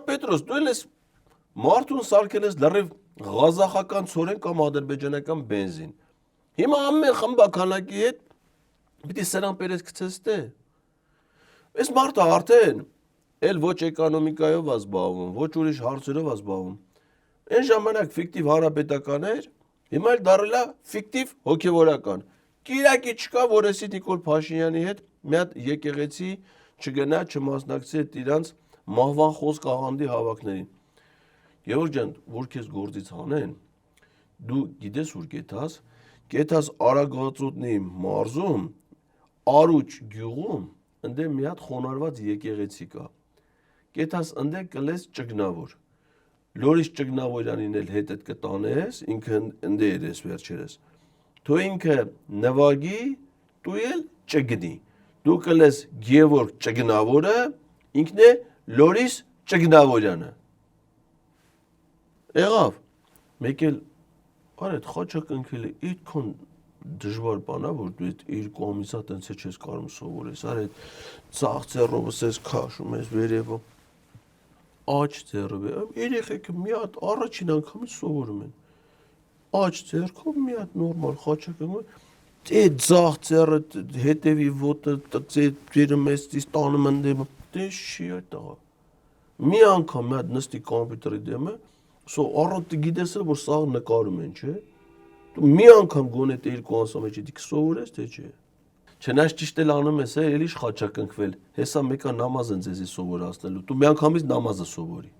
Պետրոս, դու ես մարդուն սարքել ես լրիվ ղազախական ցորեն կամ ադրբեջանական բենզին։ Հիմա ամեն խմբականակի հետ պիտի սրան պերես գցես դե։ Այս մարդը արդեն էլ ոչ էկոնոմիկայով է զբաղվում, ոչ ուրիշ հարցերով է զբաղվում։ Այն ժամանակ ֆիկտիվ հանրապետական էր, հիմա էլ դառել է ֆիկտիվ հոգևորական։ Կիրակի չկա, որ էսի Նիկոլ Փաշինյանի հետ մի հատ եկեղեցի չգնա, չմասնակցի այդ իրանց մահվան խոսք աղանդի հավաքներին։ Գևորգ ջան, որ քեզ գործից հանեն, դու գիտես ուր կեթաս Արագածոտնի մարզում, Արուճ գյուղում, ընդ մի հատ խոնարհված եկեղեցի կա։ Կեթաս ընդ կլես ճգնավոր։ Լորիս Ճգնավորյանին էլ հետդ կտանես, ինքը ընդ երես վերջերս։ Թո ինքը նվագի, դու էլ ճգնի։ Դու կլես Գևորգ Ճգնավորը, ինքն է Լորիս Ճգնավորյանը։ Եղավ։ Մեկ էլ արդ խաչակնքել է այդքան դժվար բան է, որ դու այդ երկու ամիսա տենց է չես կարող սովորես, արդ ցախ ձեռովս ես քաշում ես վերևը։ Աջ ձեռով է, երեխեքը մի հատ առաջին անգամից սովորում են։ Աջ ձեռքով մի հատ նորմալ խաչակնքում, այդ ցախ ձեռը հետևի ոտը ձերը մեծից տանում են դեպը, դե չի այդ տղա։ Մի անգամ մի հատ նստի կոմպյուտերի դեմը, առանց գիտես որ սա նկարում են, չէ։ Դու մի անգամ գոնե դե երկու ամսի մեջ դիք սովորես, թե չէ։ Չնայած ճիշտ էլ անում ես, էլի խաչակնքվել։ Հեսա մեկա նամազ են ձեզի սովորացնելու։ Դու մի անգամից նամազը սովորի։